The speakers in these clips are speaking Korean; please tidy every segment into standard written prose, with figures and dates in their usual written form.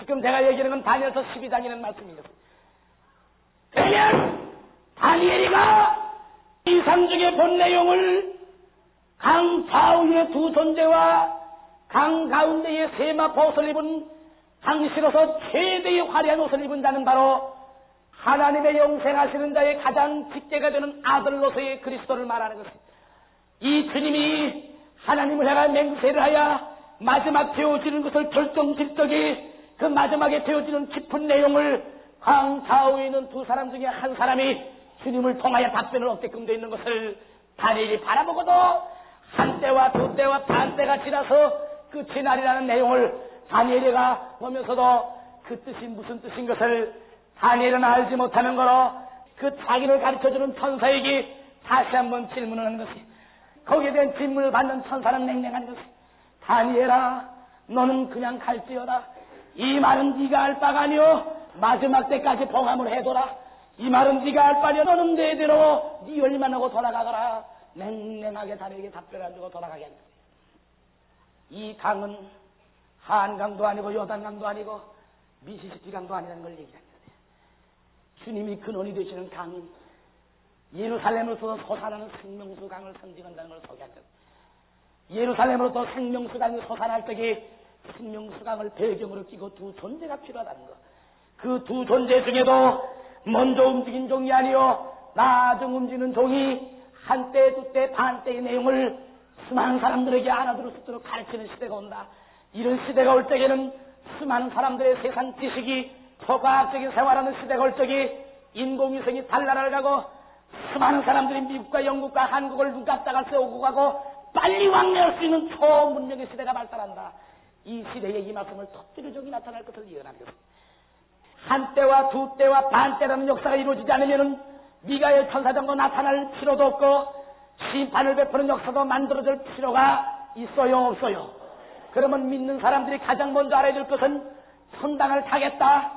지금 제가 얘기하는 건 다니엘서 12장이라는 말씀입니다. 그러면 다니엘이가 이 상중에 본 내용을 강 좌우의 두 존재와 강 가운데에 세마포 옷을 입은 당시로서 최대의 화려한 옷을 입은 자는 바로 하나님의 영생하시는 자의 가장 직계가 되는 아들로서의 그리스도를 말하는 것입니다. 이 주님이 하나님을 향해 맹세를 하여 마지막 되어지는 것을 결정질 적에 그 마지막에 되어지는 깊은 내용을 강 좌우에 있는 두 사람 중에 한 사람이 주님을 통하여 답변을 얻게끔 되어 있는 것을 다니엘이 바라보고도 한때와 두때와 반때가 지나서 끝이 나리라는 내용을 다니엘이가 보면서도 그 뜻이 무슨 뜻인 것을 다니엘은 알지 못하는 거로 그 자기를 가르쳐주는 천사에게 다시 한번 질문을 하는 것이, 거기에 대한 질문을 받는 천사는 냉랭한 것이, 다니엘아 너는 그냥 갈지어다. 이 말은 네가 알 바가 아니오. 마지막 때까지 봉함을 해둬라. 이 말은 네가 알 바니오. 너는 내대로 네 열만 하고 돌아가거라. 냉랭하게 다니엘에게 답변해주고 돌아가게 한다. 이 강은 한강도 아니고 요단강도 아니고 미시시피강도 아니라는 걸 얘기합니다. 주님이 근원이 되시는 강인 예루살렘으로서 솟아나는 생명수 강을 상징한다는 걸 소개합니다. 예루살렘으로부터 생명수 강이 솟아날 때에 생명수 강을 배경으로 끼고 두 존재가 필요하다는 것. 그 두 존재 중에도 먼저 움직인 종이 아니요 나중 움직이는 종이 한때 두때 반때의 내용을 수많은 사람들에게 알아들을 수 있도록 가르치는 시대가 온다. 이런 시대가 올 적에는 수많은 사람들의 세상 지식이 초과학적인 생활하는 시대가 올 적에 인공위성이 달나라를 가고 수많은 사람들이 미국과 영국과 한국을 눈 깜짝할 새 오고 가고 빨리 왕래할 수 있는 초문명의 시대가 발달한다. 이 시대에 이 말씀을 터뜨릴 적이 나타날 것을 예언하는 것입니다. 한때와 두때와 반때라는 역사가 이루어지지 않으면 미가엘 천사 정도 나타날 필요도 없고 심판을 베푸는 역사도 만들어질 필요가 있어요 없어요? 그러면 믿는 사람들이 가장 먼저 알아야 될 것은 천당을 타겠다,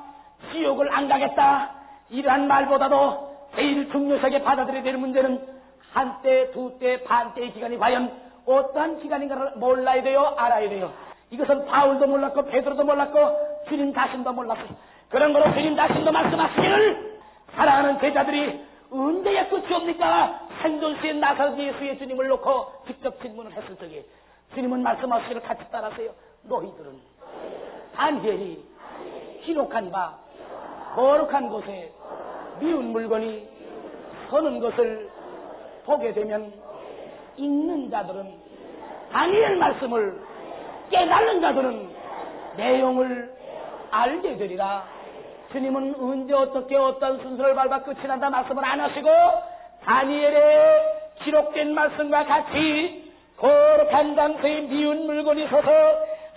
지옥을 안 가겠다, 이러한 말보다도 제일 중요하게 받아들여야 될 문제는 한때, 두때, 반때의 기간이 과연 어떠한 기간인가를 몰라야 돼요, 알아야 돼요. 이것은 바울도 몰랐고 베드로도 몰랐고 주님 자신도 몰랐어요. 그런 거로 주님 자신도 말씀하시기를 사랑하는 제자들이 언제야 끝이 옵니까? 생존시에 나서 예수의 주님을 놓고 직접 질문을 했을 적에 주님은 말씀하시기를 같이 따라하세요. 너희들은 다니엘이 기록한 바 거룩한 곳에 미운 물건이 서는 것을 보게 되면 읽는 자들은 다니엘 말씀을 깨달는 자들은 내용을 알게 되리라. 주님은 언제 어떻게 어떤 순서를 밟아 끝이 난다 말씀을 안 하시고 다니엘의 기록된 말씀과 같이 거룩한 장소에 미운 물건이 서서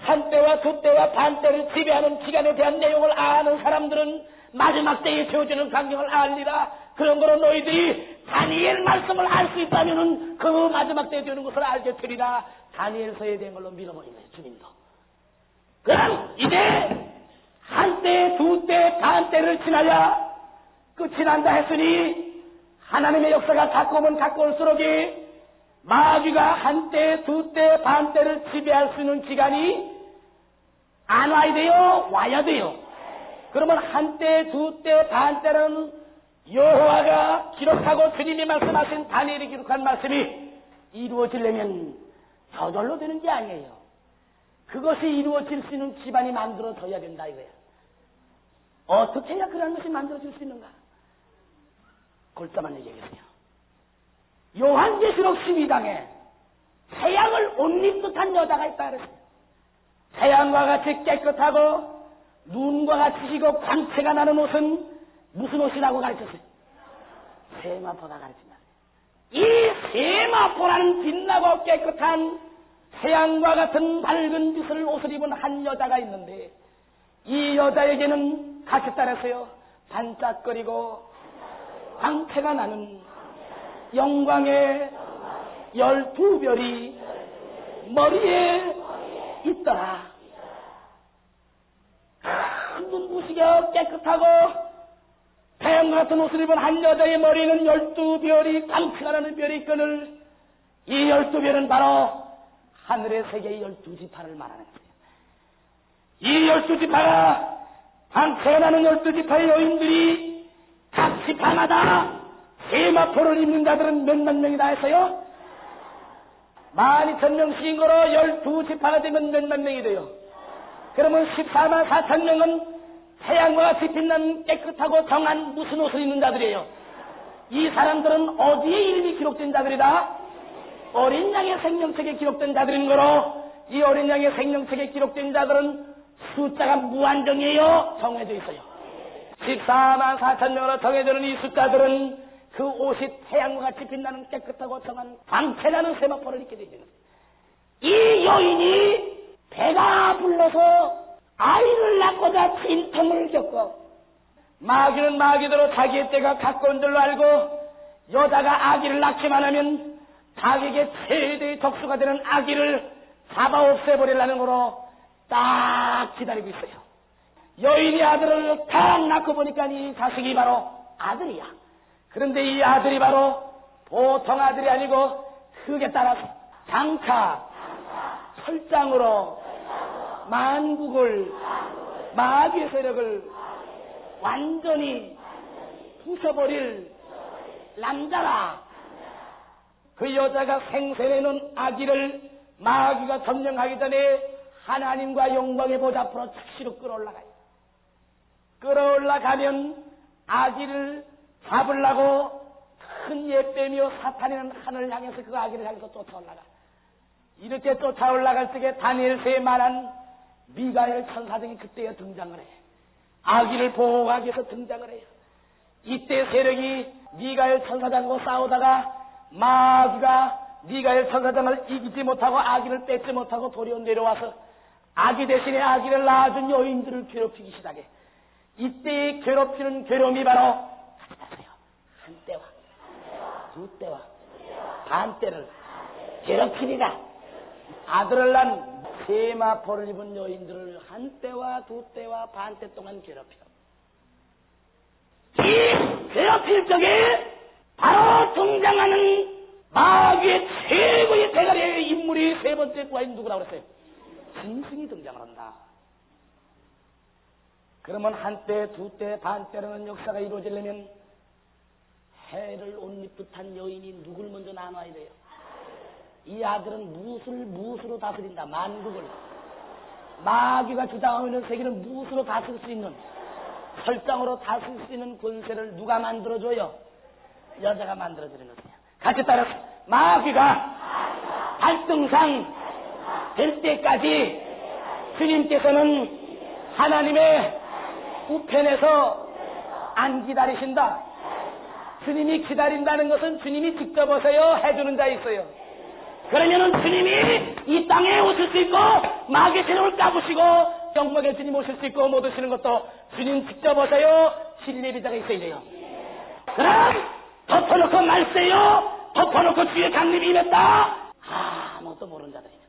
한때와 두때와 반때를 지배하는 기간에 대한 내용을 아는 사람들은 마지막 때에 주어지는 광경을 알리라. 그런 거로 너희들이 다니엘 말씀을 알 수 있다면은 그 마지막 때에 되는 것을 알게 되리라. 다니엘서에 대한 걸로 밀어버린 거예요, 주님도. 그럼 이제 한때, 두때, 반때를 지나야 끝이 난다 했으니 하나님의 역사가 가까우면 가까울수록 마귀가 한때, 두때, 반때를 지배할 수 있는 기간이 안 와야 돼요? 와야 돼요. 그러면 한때, 두때, 반때는 여호와가 기록하고 주님이 말씀하신 다니엘이 기록한 말씀이 이루어지려면 저절로 되는 게 아니에요. 그것이 이루어질 수 있는 기반이 만들어져야 된다 이거예요. 어떻게 해야 그런 것이 만들어질 수 있는가? 골자만 얘기해주세요. 요한계시록 12장에 태양을 옷 입듯한 여자가 있다 그랬어요. 태양과 같이 깨끗하고 눈과 같이 지고 광채가 나는 옷은 무슨 옷이라고 가르쳤어요? 세마포가 가르친다. 이 세마포라는 빛나고 깨끗한 태양과 같은 밝은 빛을 옷을 입은 한 여자가 있는데 이 여자에게는 같이 따라서요 반짝거리고 광채가 나는 영광의 12별이 머리에 있더라. 큰 눈부시게 깨끗하고 태양 같은 옷을 입은 한 여자의 머리에는 12별이 광채가 나는 별이 있거늘 이 12별은 바로 하늘의 세계의 12지파를 말하는 거예요. 이 12지파가 방패가 나는 12지파의 여인들이 각 지파마다 세마포를 입는 자들은 몇만 명이다 했어요? 12,000명씩인 거로 12지파가 되면 몇만 명이 돼요? 그러면 14만 4천 명은 태양과 같이 빛나는 깨끗하고 정한 무슨 옷을 입는 자들이에요? 이 사람들은 어디에 이름이 기록된 자들이다? 어린 양의 생명책에 기록된 자들인 거로, 이 어린 양의 생명책에 기록된 자들은 숫자가 무한정이에요? 정해져 있어요. 14만 4천 명으로 정해지는 이 숫자들은 그 옷이 태양과 같이 빛나는 깨끗하고 정한 광채나는 세마포를 입게 되죠. 이 여인이 배가 불러서 아이를 낳고자 진통을 겪어, 마귀는 마귀대로 자기의 때가 가까운 줄로 알고 여자가 아기를 낳기만 하면 자기에게 최대의 적수가 되는 아기를 잡아 없애버리려는 거로 딱 기다리고 있어요. 여인이 아들을 딱 낳고 보니까 이 자식이 바로 아들이야. 그런데 이 아들이 바로 보통 아들이 아니고 흙에 따라서 장차 철장으로 만국을, 마귀의 세력을 완전히 부숴버릴 남자라. 그 여자가 생생해놓은 아기를 마귀가 점령하기 전에 하나님과 영광의 보좌 앞으로 즉시로 끌어올라가요. 끌어올라가면 아기를 잡으려고 큰 예빼며 사탄이는 하늘을 향해서 그 아기를 향해서 쫓아올라가. 이렇게 쫓아올라갈 적에 다니엘서에 말한 미가엘 천사 등이 그때에 등장을 해. 아기를 보호하기 위해서 등장을 해요. 이때 세력이 미가엘 천사장과 싸우다가 마귀가 미가엘 천사장을 이기지 못하고 아기를 뺏지 못하고 도리어 내려와서 아기 대신에 아기를 낳아준 여인들을 괴롭히기 시작해. 이때의 괴롭히는 괴로움이 바로 한 때와 두 때와 반 때를 괴롭히리라. 아들을 낳은 세마포를 입은 여인들을 한 때와 두 때와 반 때 동안 괴롭혀. 이 괴롭힐 적에 바로 등장하는 마귀의 최고의 대가리의 인물이 세 번째 부하인 누구라고 그랬어요? 짐승이 등장을 한다. 그러면 한 때, 두 때, 반 때라는 역사가 이루어지려면 해를 옷 입듯한 여인이 누굴 먼저 나눠야 돼요? 이 아들은 무엇으로 다스린다? 만국을. 마귀가 주장하고 있는 세계는 무엇으로 다스릴 수 있는, 설정으로 다스릴 수 있는 권세를 누가 만들어줘요? 여자가 만들어주는 것이에요. 같이 따라서 마귀가 발등상 될 때까지 주님께서는 하나님의 우편에서 안 기다리신다. 주님이 기다린다는 것은 주님이 직접 오세요? 해주는 자 있어요. 그러면은 주님이 이 땅에 오실 수 있고 마귀의 세력을 까부시고 영광의 주님 오실 수 있고 못 오시는 것도 주님 직접 오세요? 신뢰비자가 있어야 돼요. 그럼 덮어놓고 말세요? 덮어놓고 주의 강림이 임했다? 아무것도 모르는 자들이죠.